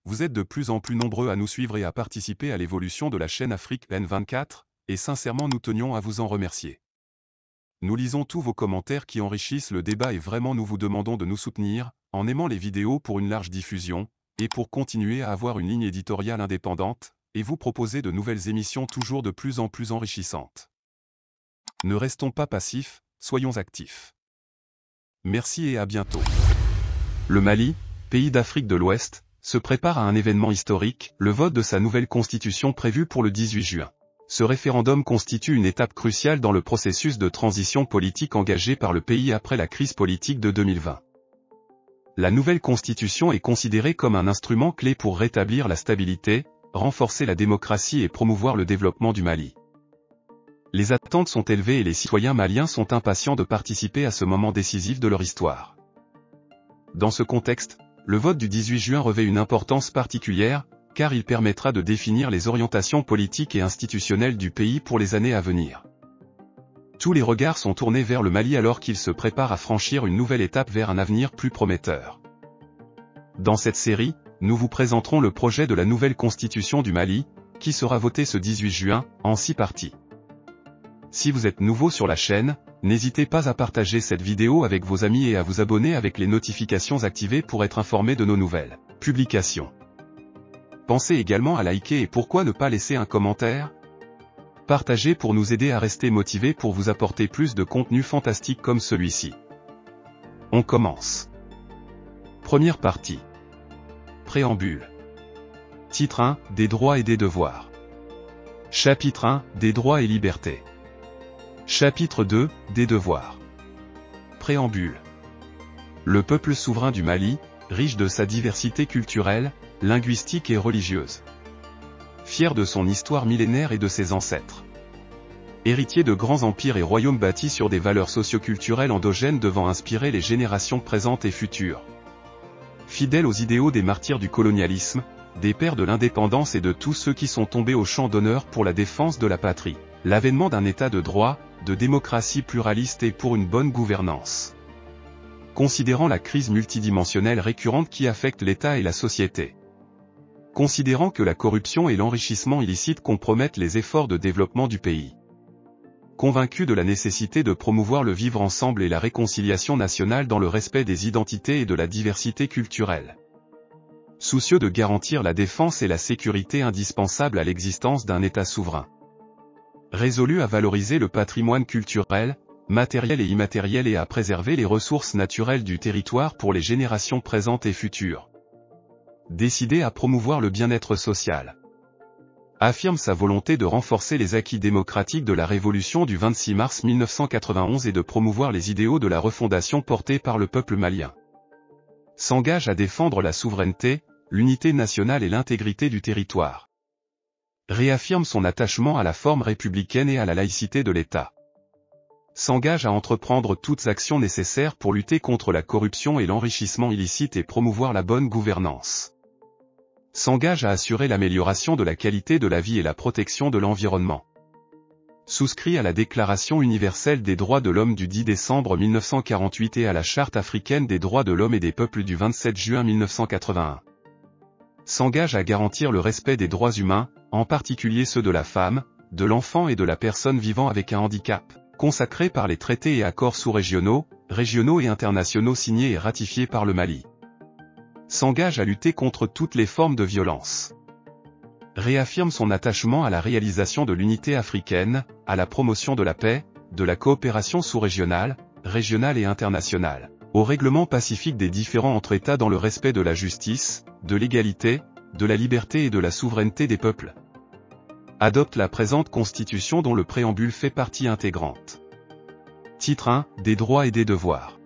Vous êtes de plus en plus nombreux à nous suivre et à participer à l'évolution de la chaîne Afrique N24, et sincèrement nous tenions à vous en remercier. Nous lisons tous vos commentaires qui enrichissent le débat et vraiment nous vous demandons de nous soutenir, en aimant les vidéos pour une large diffusion, et pour continuer à avoir une ligne éditoriale indépendante, et vous proposer de nouvelles émissions toujours de plus en plus enrichissantes. Ne restons pas passifs, soyons actifs. Merci et à bientôt. Le Mali, pays d'Afrique de l'Ouest, se prépare à un événement historique, le vote de sa nouvelle constitution prévue pour le 18 juin. Ce référendum constitue une étape cruciale dans le processus de transition politique engagé par le pays après la crise politique de 2020. La nouvelle constitution est considérée comme un instrument clé pour rétablir la stabilité, renforcer la démocratie et promouvoir le développement du Mali. Les attentes sont élevées et les citoyens maliens sont impatients de participer à ce moment décisif de leur histoire. Dans ce contexte, le vote du 18 juin revêt une importance particulière, car il permettra de définir les orientations politiques et institutionnelles du pays pour les années à venir. Tous les regards sont tournés vers le Mali alors qu'il se prépare à franchir une nouvelle étape vers un avenir plus prometteur. Dans cette série, nous vous présenterons le projet de la nouvelle constitution du Mali, qui sera votée ce 18 juin, en 6 parties. Si vous êtes nouveau sur la chaîne, n'hésitez pas à partager cette vidéo avec vos amis et à vous abonner avec les notifications activées pour être informé de nos nouvelles publications. Pensez également à liker et pourquoi ne pas laisser un commentaire? Partagez pour nous aider à rester motivés pour vous apporter plus de contenu fantastique comme celui-ci. On commence. Première partie. Préambule. Titre 1, des droits et des devoirs. Chapitre 1, des droits et libertés. Chapitre 2, des devoirs. Préambule. Le peuple souverain du Mali, riche de sa diversité culturelle, linguistique et religieuse. Fier de son histoire millénaire et de ses ancêtres. Héritier de grands empires et royaumes bâtis sur des valeurs socioculturelles endogènes devant inspirer les générations présentes et futures. Fidèle aux idéaux des martyrs du colonialisme, des pères de l'indépendance et de tous ceux qui sont tombés au champ d'honneur pour la défense de la patrie, l'avènement d'un état de droit, de démocratie pluraliste et pour une bonne gouvernance. Considérant la crise multidimensionnelle récurrente qui affecte l'État et la société. Considérant que la corruption et l'enrichissement illicite compromettent les efforts de développement du pays. Convaincu de la nécessité de promouvoir le vivre ensemble et la réconciliation nationale dans le respect des identités et de la diversité culturelle. Soucieux de garantir la défense et la sécurité indispensables à l'existence d'un État souverain. Résolu à valoriser le patrimoine culturel, matériel et immatériel et à préserver les ressources naturelles du territoire pour les générations présentes et futures. Décidé à promouvoir le bien-être social. Affirme sa volonté de renforcer les acquis démocratiques de la Révolution du 26 mars 1991 et de promouvoir les idéaux de la refondation portés par le peuple malien. S'engage à défendre la souveraineté, l'unité nationale et l'intégrité du territoire. Réaffirme son attachement à la forme républicaine et à la laïcité de l'État. S'engage à entreprendre toutes actions nécessaires pour lutter contre la corruption et l'enrichissement illicite et promouvoir la bonne gouvernance. S'engage à assurer l'amélioration de la qualité de la vie et la protection de l'environnement. Souscrit à la Déclaration universelle des droits de l'homme du 10 décembre 1948 et à la Charte africaine des droits de l'homme et des peuples du 27 juin 1981. S'engage à garantir le respect des droits humains, en particulier ceux de la femme, de l'enfant et de la personne vivant avec un handicap, consacrés par les traités et accords sous-régionaux, régionaux et internationaux signés et ratifiés par le Mali. S'engage à lutter contre toutes les formes de violence. Réaffirme son attachement à la réalisation de l'unité africaine, à la promotion de la paix, de la coopération sous-régionale, régionale et internationale, au règlement pacifique des différends entre États dans le respect de la justice, de l'égalité, de la liberté et de la souveraineté des peuples. Adopte la présente constitution dont le préambule fait partie intégrante. Titre 1, des droits et des devoirs.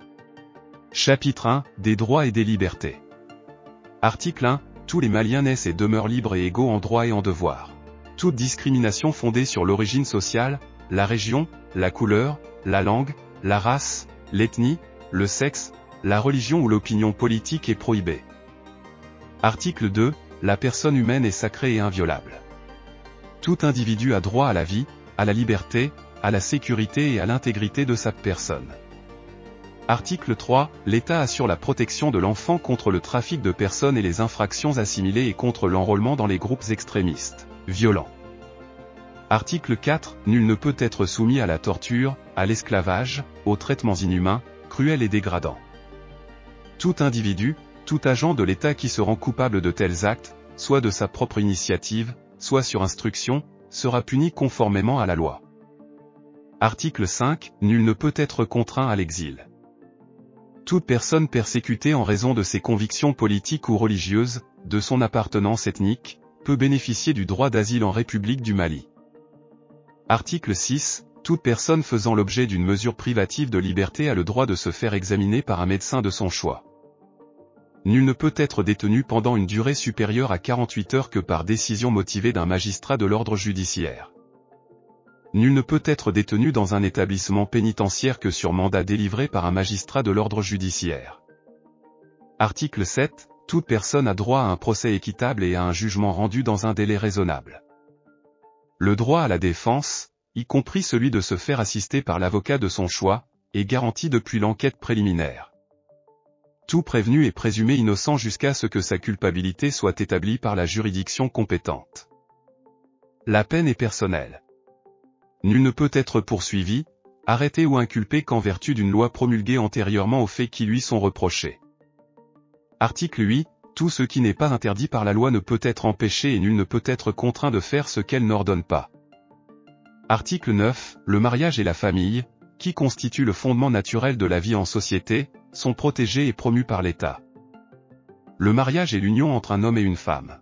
Chapitre 1, des droits et des libertés. Article 1, tous les Maliens naissent et demeurent libres et égaux en droits et en devoirs. Toute discrimination fondée sur l'origine sociale, la région, la couleur, la langue, la race, l'ethnie, le sexe, la religion ou l'opinion politique est prohibée. Article 2, la personne humaine est sacrée et inviolable. Tout individu a droit à la vie, à la liberté, à la sécurité et à l'intégrité de sa personne. Article 3. L'État assure la protection de l'enfant contre le trafic de personnes et les infractions assimilées et contre l'enrôlement dans les groupes extrémistes, violents. Article 4. Nul ne peut être soumis à la torture, à l'esclavage, aux traitements inhumains, cruels et dégradants. Tout individu, tout agent de l'État qui se rend coupable de tels actes, soit de sa propre initiative, soit sur instruction, sera puni conformément à la loi. Article 5. Nul ne peut être contraint à l'exil. Toute personne persécutée en raison de ses convictions politiques ou religieuses, de son appartenance ethnique, peut bénéficier du droit d'asile en République du Mali. Article 6. Toute personne faisant l'objet d'une mesure privative de liberté a le droit de se faire examiner par un médecin de son choix. Nul ne peut être détenu pendant une durée supérieure à 48 heures que par décision motivée d'un magistrat de l'ordre judiciaire. Nul ne peut être détenu dans un établissement pénitentiaire que sur mandat délivré par un magistrat de l'ordre judiciaire. Article 7. Toute personne a droit à un procès équitable et à un jugement rendu dans un délai raisonnable. Le droit à la défense, y compris celui de se faire assister par l'avocat de son choix, est garanti depuis l'enquête préliminaire. Tout prévenu est présumé innocent jusqu'à ce que sa culpabilité soit établie par la juridiction compétente. La peine est personnelle. Nul ne peut être poursuivi, arrêté ou inculpé qu'en vertu d'une loi promulguée antérieurement aux faits qui lui sont reprochés. Article 8. Tout ce qui n'est pas interdit par la loi ne peut être empêché et nul ne peut être contraint de faire ce qu'elle n'ordonne pas. Article 9. Le mariage et la famille, qui constituent le fondement naturel de la vie en société, sont protégés et promus par l'État. Le mariage est l'union entre un homme et une femme.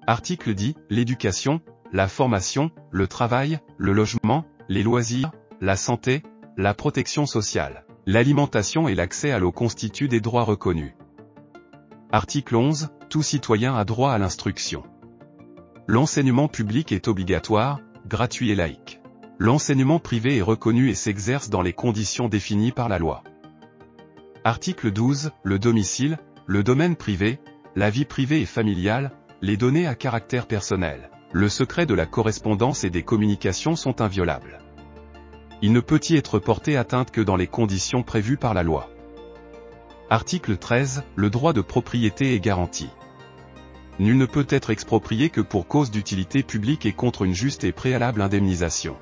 Article 10. L'éducation, la formation, le travail, le logement, les loisirs, la santé, la protection sociale, l'alimentation et l'accès à l'eau constituent des droits reconnus. Article 11. Tout citoyen a droit à l'instruction. L'enseignement public est obligatoire, gratuit et laïque. L'enseignement privé est reconnu et s'exerce dans les conditions définies par la loi. Article 12. Le domicile, le domaine privé, la vie privée et familiale, les données à caractère personnel, le secret de la correspondance et des communications sont inviolables. Il ne peut y être porté atteinte que dans les conditions prévues par la loi. Article 13. Le droit de propriété est garanti. Nul ne peut être exproprié que pour cause d'utilité publique et contre une juste et préalable indemnisation.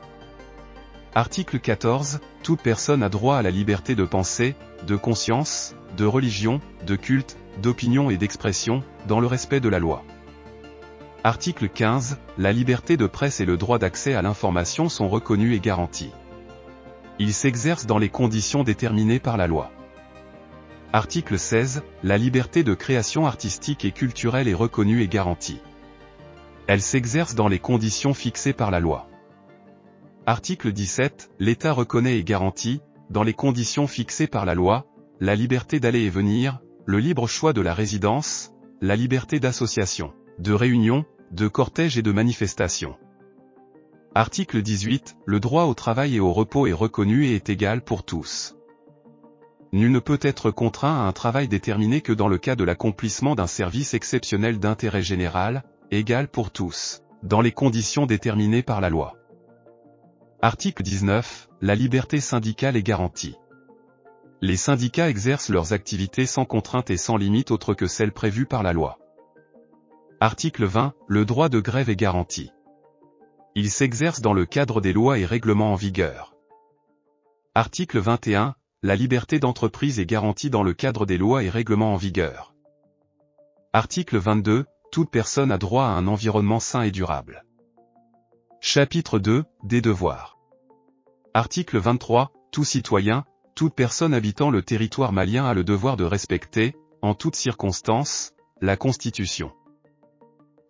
Article 14. Toute personne a droit à la liberté de pensée, de conscience, de religion, de culte, d'opinion et d'expression, dans le respect de la loi. Article 15. La liberté de presse et le droit d'accès à l'information sont reconnus et garantis. Ils s'exercent dans les conditions déterminées par la loi. Article 16. La liberté de création artistique et culturelle est reconnue et garantie. Elle s'exerce dans les conditions fixées par la loi. Article 17. L'État reconnaît et garantit, dans les conditions fixées par la loi, la liberté d'aller et venir, le libre choix de la résidence, la liberté d'association, de réunion, de cortège et de manifestation. Article 18. Le droit au travail et au repos est reconnu et est égal pour tous. Nul ne peut être contraint à un travail déterminé que dans le cas de l'accomplissement d'un service exceptionnel d'intérêt général, égal pour tous, dans les conditions déterminées par la loi. Article 19. La liberté syndicale est garantie. Les syndicats exercent leurs activités sans contrainte et sans limite autre que celles prévues par la loi. Article 20. Le droit de grève est garanti. Il s'exerce dans le cadre des lois et règlements en vigueur. Article 21. La liberté d'entreprise est garantie dans le cadre des lois et règlements en vigueur. Article 22. Toute personne a droit à un environnement sain et durable. Chapitre 2. Des devoirs. Article 23. Tout citoyen, toute personne habitant le territoire malien a le devoir de respecter, en toutes circonstances, la Constitution.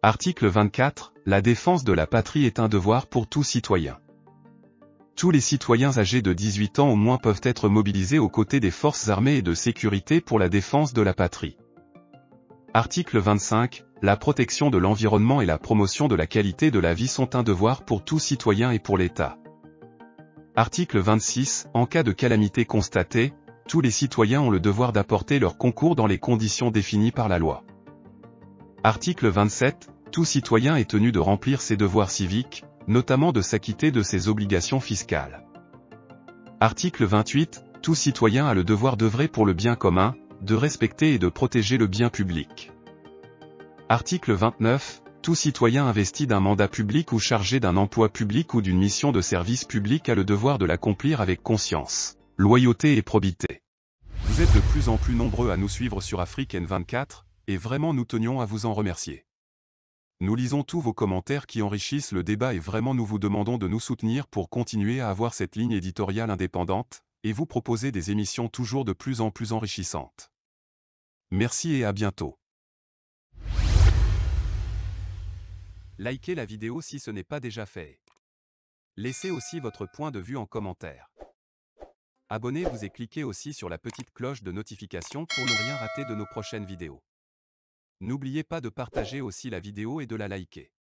Article 24. La défense de la patrie est un devoir pour tout citoyen. Tous les citoyens âgés de 18 ans au moins peuvent être mobilisés aux côtés des forces armées et de sécurité pour la défense de la patrie. Article 25. La protection de l'environnement et la promotion de la qualité de la vie sont un devoir pour tout citoyen et pour l'État. Article 26. En cas de calamité constatée, tous les citoyens ont le devoir d'apporter leur concours dans les conditions définies par la loi. Article 27. Tout citoyen est tenu de remplir ses devoirs civiques, notamment de s'acquitter de ses obligations fiscales. Article 28. Tout citoyen a le devoir d'œuvrer pour le bien commun, de respecter et de protéger le bien public. Article 29. Tout citoyen investi d'un mandat public ou chargé d'un emploi public ou d'une mission de service public a le devoir de l'accomplir avec conscience, loyauté et probité. Vous êtes de plus en plus nombreux à nous suivre sur Afrique N24, et vraiment nous tenions à vous en remercier. Nous lisons tous vos commentaires qui enrichissent le débat et vraiment nous vous demandons de nous soutenir pour continuer à avoir cette ligne éditoriale indépendante, et vous proposer des émissions toujours de plus en plus enrichissantes. Merci et à bientôt. Likez la vidéo si ce n'est pas déjà fait. Laissez aussi votre point de vue en commentaire. Abonnez-vous et cliquez aussi sur la petite cloche de notification pour ne rien rater de nos prochaines vidéos. N'oubliez pas de partager aussi la vidéo et de la liker.